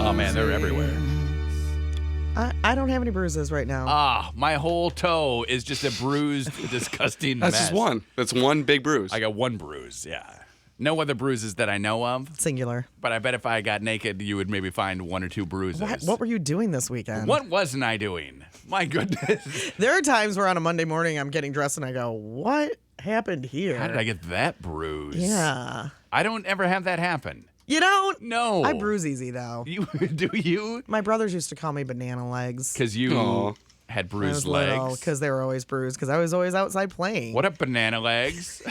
Oh, man, they're everywhere. I don't have any bruises right now. Ah, my whole toe is just a bruised, disgusting mess. That's just one. That's one big bruise. I got one bruise, yeah. No other bruises that I know of. Singular. But I bet if I got naked, you would maybe find one or two bruises. What were you doing this weekend? What wasn't I doing? My goodness. There are times where on a Monday morning I'm getting dressed and I go, what happened here? How did I get that bruise? Yeah. I don't ever have that happen. You don't? No. I bruise easy, though. Do you? My brothers used to call me banana legs. Because you had bruised legs. Because they were always bruised, because I was always outside playing. What up, banana legs?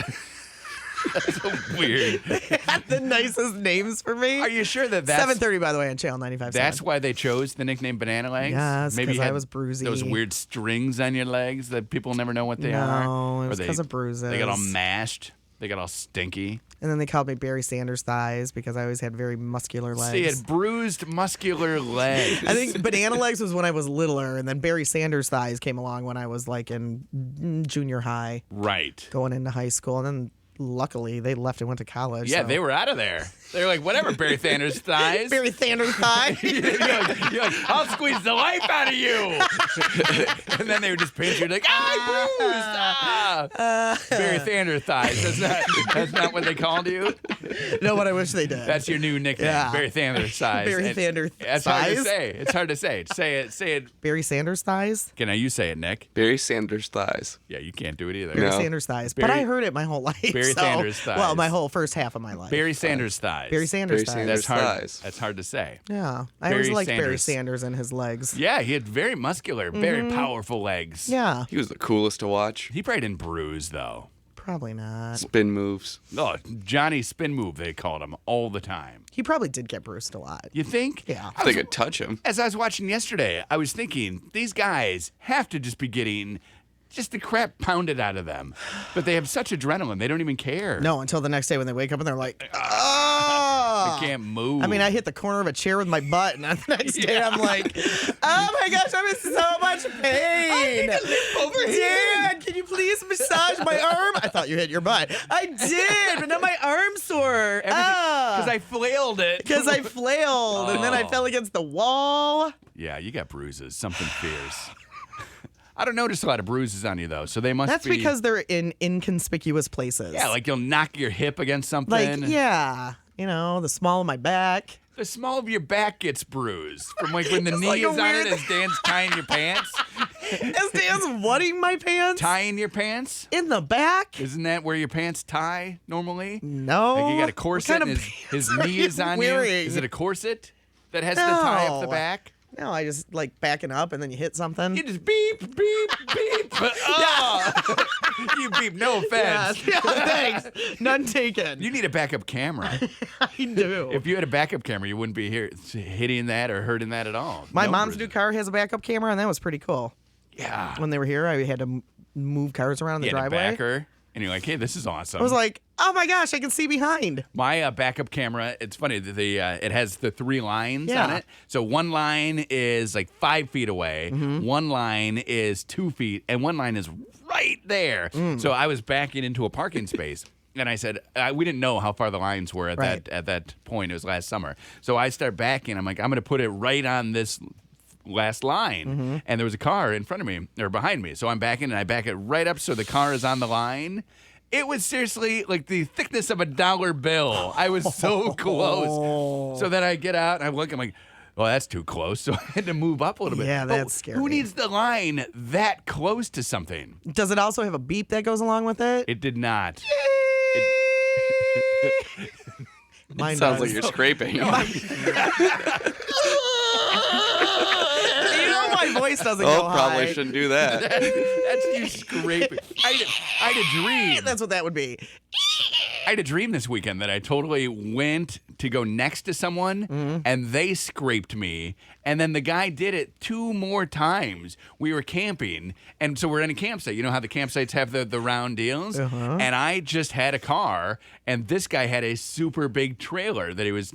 That's so weird. They had the nicest names for me. Are you sure that's 7:30, by the way, on Channel 95.7. That's why they chose the nickname Banana Legs? Yes, Maybe because you I had was bruisey. those weird strings on your legs that people never know what they are? No, it was because of bruises. They got all mashed. They got all stinky. And then they called me Barry Sanders thighs because I always had very muscular legs. So you had bruised, muscular legs. I think banana legs was when I was littler, and then Barry Sanders thighs came along when I was like in junior high. Right. Going into high school, and then luckily they left and went to college. Yeah, so. they were out of there. They were like, whatever, Barry Sanders thighs. Barry Sanders thighs. you're like, I'll squeeze the life out of you. And then they would just pinch you like, I bruised. Barry Sanders thighs. That's not what they called you? No, what I wish they did. That's your new nickname, Yeah. Barry Sanders thighs. Barry Sanders That's thighs? hard to say. It's hard to say. Say it. Barry Sanders thighs? Okay, now you say it, Nick. Barry Sanders thighs. Yeah, you can't do it either. Barry No. Sanders thighs. But I heard it my whole life. Barry so, Sanders thighs. Well, my whole first half of my life. Barry Sanders thighs. Barry Sanders Barry thighs. Sanders That's hard. thighs. That's hard to say. Yeah. I always Barry liked Barry Sanders. Sanders and his legs. Yeah, he had very muscular, very powerful legs. Yeah. He was the coolest to watch. He probably didn't bruise, though. Probably not. Spin moves. Oh, Johnny Spin Move, they called him all the time. He probably did get bruised a lot. You think? Yeah. They could touch him. As I was watching yesterday, I was thinking, these guys have to just be getting just the crap pounded out of them. But they have such adrenaline, they don't even care. No, until the next day when they wake up and they're like, I oh. can't move. I mean, I hit the corner of a chair with my butt, and the next day I'm like, oh my gosh, I'm in so much pain. over here. Dad, can you please massage my arm? I thought you hit your butt. I did, but now my arm's sore. Because I flailed it. Because I flailed, and then I fell against the wall. Yeah, you got bruises. Something fierce. I don't notice a lot of bruises on you, though, so they must That's be... because they're in inconspicuous places. Yeah, like you'll knock your hip against something. Like, yeah, you know, the small of my back. The small of your back gets bruised from like when the knee like a is on it weird- as Dan's tying your pants. As Dan's whatting my pants? Tying your pants? In the back? Isn't that where your pants tie normally? No. Like you got a corset What kind and of his pants are knee is you on wearing? you? Is it a corset that has to tie up the No. back? No, I just like backing up and then you hit something. You just beep, beep, beep. Oh. You beep, no offense. Yeah, thanks. None taken. You need a backup camera. I do. If you had a backup camera, you wouldn't be here hitting that or hurting that at all. My No mom's bruises. new car has a backup camera, and that was pretty cool. Yeah. When they were here, I had to move cars around the You had a driveway. backer, and you're like, hey, this is awesome. I was like, oh my gosh, I can see behind. My backup camera, it's funny, it has the 3 lines Yeah. on it. So one line is like 5 feet away, one line is 2 feet, and one line is right there. So I was backing into a parking space. And I said, we didn't know how far the lines were Right. at that point. It was last summer. So I start backing. I'm like, I'm going to put it right on this last line. And there was a car in front of me or behind me. So I'm backing and I back it right up so the car is on the line. It was seriously like the thickness of a dollar bill. I was so close. So then I get out and I look, I'm like, well, that's too close. So I had to move up a little bit. Yeah, But that's scary. Who needs the line that close to something? Does it also have a beep that goes along with it? It did not. Mine Sounds does. like you're scraping. You know my voice doesn't go Oh, probably high. shouldn't do that. That's you scraping. I had a dream. That's what that would be. I had a dream this weekend that I totally went to go next to someone and they scraped me. And then the guy did it 2 more times. We were camping. And so we're in a campsite. You know how the campsites have the round deals? And I just had a car and this guy had a super big trailer that he was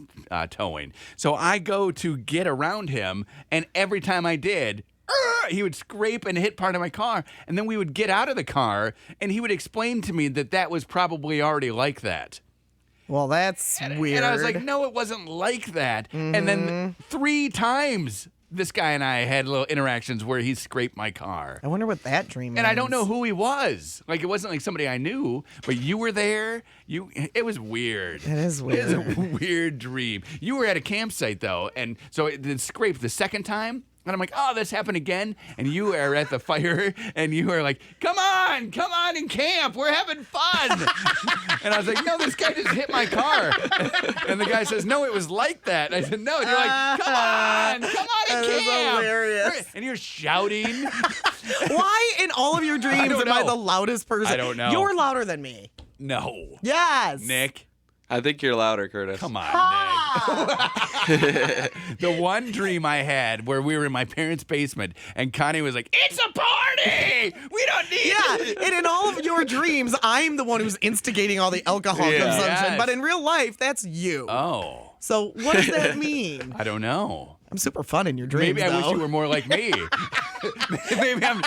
towing. So I go to get around him and every time I did, he would scrape and hit part of my car, and then we would get out of the car, and he would explain to me that that was probably already like that. Well, that's weird. And I was like, no, it wasn't like that. And then 3 times this guy and I had little interactions where he scraped my car. I wonder what that dream is. And I don't know who he was. Like, it wasn't like somebody I knew, but you were there. It was weird. It is It was a weird. weird dream. You were at a campsite, though, and so it then scraped the second time. And I'm like, oh, this happened again. And you are at the fire, and you are like, come on and camp. We're having fun. And I was like, no, this guy just hit my car. And the guy says, no, it was like that. And I said, no. And you're like, come on and That is camp. hilarious. And you're shouting. Why in all of your dreams don't am I know. the loudest person? I don't know. You're louder than me. No. Yes. Nick. I think you're louder, Curtis. Come on, Nick. The one dream I had where we were in my parents' basement and Connie was like, it's a party! We don't need Yeah, it. and in all of your dreams, I'm the one who's instigating all the alcohol Yeah. consumption. Yes. But in real life, that's you. Oh, So what does that mean? I don't know. I'm super fun in your dreams, Maybe I wish though. you were more like me. maybe I'm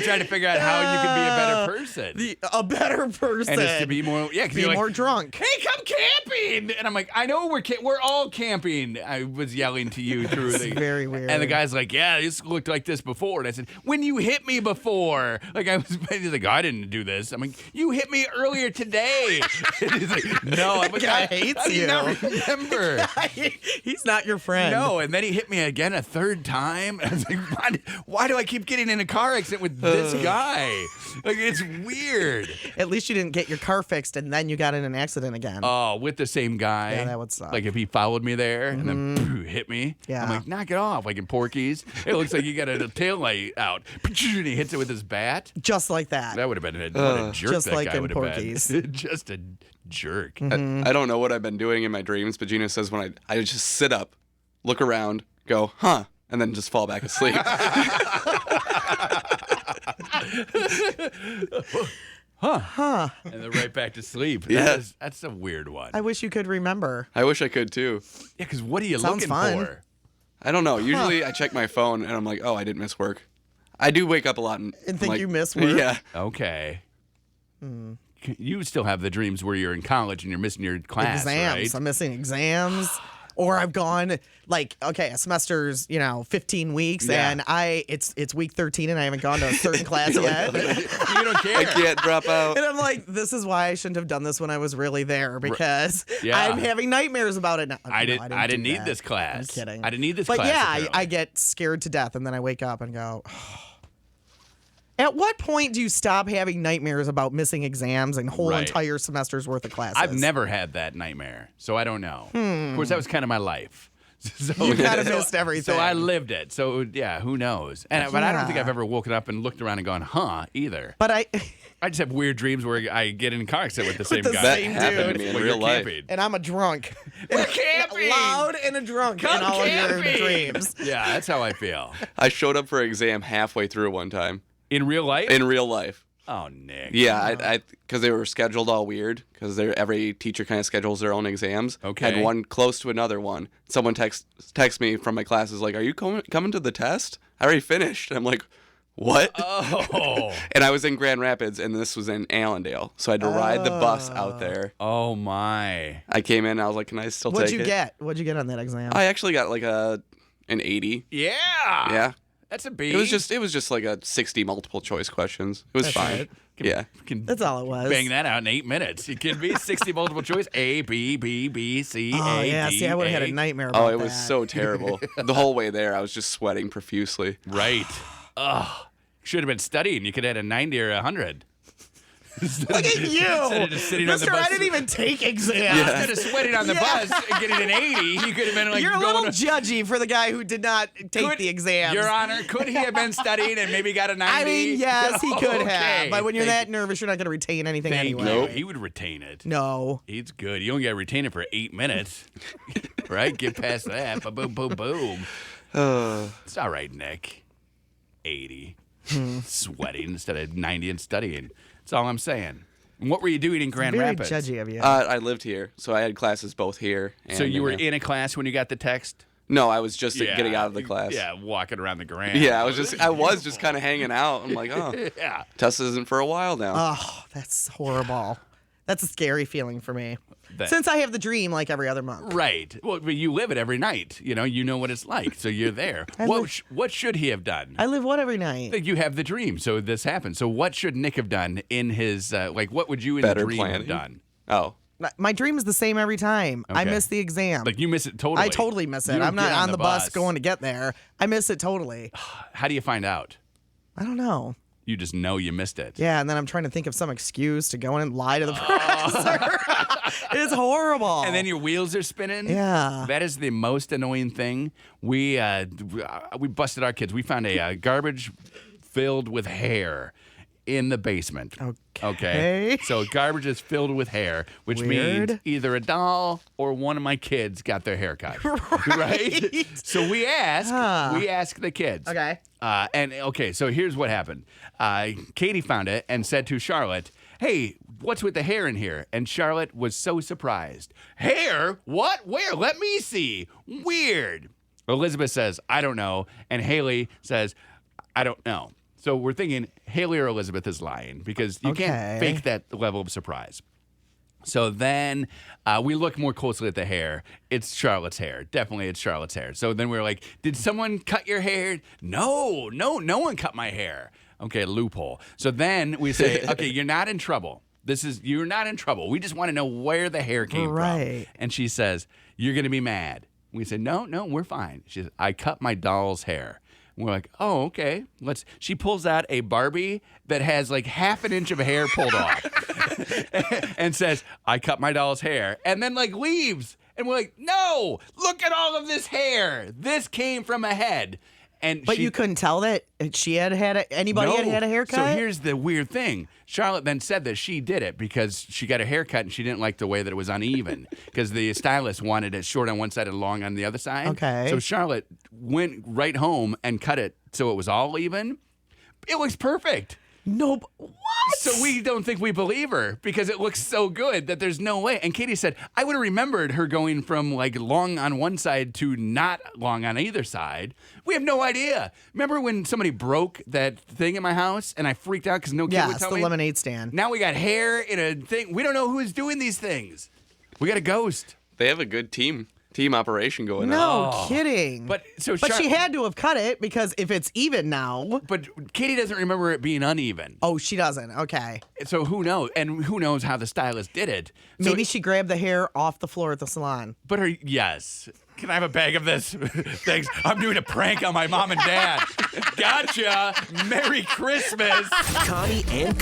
trying to figure out how you can be a better person. A better person. And it's to be more, yeah, 'cause Be you're like, more drunk. hey, come camping. And I'm like, I know we're all camping. I was yelling to you through the. very weird. And the guy's like, yeah, this looked like this before. And I said, when you hit me before. Like, he's like, I didn't do this. I'm like, you hit me earlier today. And he's like, no. I'm like, guy I hates do you. not remember. He's not your friend. No, and then he hit me again a third time. And I was like, why do I keep getting in a car accident with this guy? Like, it's weird. At least you didn't get your car fixed and then you got in an accident again. Oh, with the same guy. Yeah, that would suck. Like if he followed me there and then hit me. Yeah. I'm like, knock it off. Like in Porky's. It looks like you got a tail light out. And he hits it with his bat. Just like that. That would have been what a jerk Just that like guy in would have Porky's. been. Just a jerk. I don't know what I've been doing in my dreams, but Gina says when I just sit up, look around, go, huh, and then just fall back asleep. And then right back to sleep. Yeah. That's a weird one. I wish you could remember. I wish I could too. Yeah, because what are you Sounds looking fun. for? I don't know. Usually I check my phone and I'm like, oh, I didn't miss work. I do wake up a lot and I'm think like, you miss work? Yeah. Okay. You still have the dreams where you're in college and you're missing your class, Exams. right? I'm missing exams. Or I've gone a semester's, 15 weeks Yeah. and it's week 13 and I haven't gone to a certain class yet. You don't care. I can't drop out. And I'm like, this is why I shouldn't have done this when I was really there because Yeah. I'm having nightmares about it now. I No, didn't do need that. this class. I'm kidding. I didn't need this but class. yeah, apparently. I get scared to death and then I wake up and go, At what point do you stop having nightmares about missing exams and whole Right. entire semester's worth of classes? I've never had that nightmare, so I don't know. Of course, that was kind of my life. So, You kind of missed everything. So I lived it. So yeah, who knows? But I don't think Yeah. I've ever woken up and looked around and gone, huh, either. But I just have weird dreams where I get in a car accident with the same the guy. That same happened dude. to me in When real you're life. camping. and I'm a drunk. We're camping. Loud and a drunk Come in all of your camping. dreams. Yeah, that's how I feel. I showed up for an exam halfway through one time In real life? in real life. Oh, Nick. Yeah, I because they were scheduled all weird because every teacher kind of schedules their own exams. Okay. Had one close to another one. Someone text me from my classes like, "Are you coming to the test? I already finished." I'm like, "What?" Oh. And I was in Grand Rapids, and this was in Allendale, so I had to ride the bus out there. Oh, my. I came in, I was like, "Can I still What'd take you it?" get? What'd you get on that exam? I actually got like an 80. Yeah. Yeah. That's a B. It was just like a 60 multiple choice questions. It was That's fine. right. Yeah. Can That's all it was. bang that out in 8 minutes. It can be 60 multiple choice. A, B, B, B, C, Oh A, yeah, D, see, I would have had A. a nightmare about Oh, that. it was so terrible. The whole way there, I was just sweating profusely. Right. Ugh. Should have been studying. You could have had a 90 or a 100. Look at you, Instead of just sitting on the Mister. bus. I didn't even take exams. Instead of sweating on the Yeah. bus and getting an 80, you could have been like You're a going little judgy for the guy who did not take Could- the exams. Your Honor, could he have been studying and maybe got a 90? I mean, yes, he could have. Okay. But when you're Thank- that nervous, you're not going to retain anything thank anyway. you. Nope. He would retain it. No. He's good. You only got to retain it for 8 minutes. Right? Get past that. Boom, boom, boom. It's all right, Nick. 80. Sweating instead of 90 and studying. That's all I'm saying. And what were you doing in Grand Very Rapids? judgy of you. I lived here, so I had classes both here. And So you were there. in a class when you got the text? No, I was just getting out of the class. Yeah, walking around the Grand. Yeah, I was just kind of hanging out. I'm like, oh, Yeah. Tessa isn't for a while now. Oh, that's horrible. That's a scary feeling for me. That- Since I have the dream like every other month. Right. Well, but you live it every night. You know what it's like. So you're there. What should he have done? I live what every night? You have the dream, so this happened. So what should Nick have done in his what would you in Better the dream planning. have done? Oh. My dream is the same every time. I Okay. miss the exam. Like you miss it totally. I totally miss You it. don't I'm not get on the bus going to get there. I miss it totally. How do you find out? I don't know. You just know you missed it. Yeah, and then I'm trying to think of some excuse to go in and lie to the professor. It's horrible. And then your wheels are spinning. Yeah. That is the most annoying thing. We busted our kids. We found a garbage filled with hair in the basement. Okay. So garbage is filled with hair, which means Weird. either a doll or one of my kids got their hair cut. Right? So we asked the kids. Okay. So here's what happened. Katie found it and said to Charlotte, "Hey, what's with the hair in here?" And Charlotte was so surprised. "Hair? What? Where? Let me see. Weird." Elizabeth says, "I don't know." And Haley says, "I don't know." So we're thinking Haley or Elizabeth is lying because you can't fake that level of surprise. So then we look more closely at the hair. It's Charlotte's hair. Definitely it's Charlotte's hair. So then we're like, did someone cut your hair? No one cut my hair. Okay, loophole. So then we say, okay, you're not in trouble. You're not in trouble. We just want to know where the hair came from. And she says, you're going to be mad. We said, no, we're fine. She says, I cut my doll's hair. We're like, oh, okay. She pulls out a Barbie that has like half an inch of hair pulled off and says, I cut my doll's hair. And then like leaves. And we're like, no, look at all of this hair. This came from a head. But you couldn't tell that she had anybody had a haircut? So here's the weird thing. Charlotte then said that she did it because she got a haircut and she didn't like the way that it was uneven because the stylist wanted it short on one side and long on the other side. Okay. So Charlotte went right home and cut it so it was all even. It looks perfect. Nope. What? So we don't think we believe her because it looks so good that there's no way. And Katie said, I would have remembered her going from like long on one side to not long on either side. We have no idea. Remember when somebody broke that thing in my house and I freaked out because no kid would tell me? Yes, the lemonade stand. Now we got hair in a thing. We don't know who is doing these things. We got a ghost. They have a good team operation going on. No kidding. But she had to have cut it because if it's even now. But Katie doesn't remember it being uneven. Oh, she doesn't. Okay. So who knows? And who knows how the stylist did it? So Maybe she grabbed the hair off the floor at the salon. But yes. Can I have a bag of this? Thanks. I'm doing a prank on my mom and dad. Gotcha. Merry Christmas. Connie and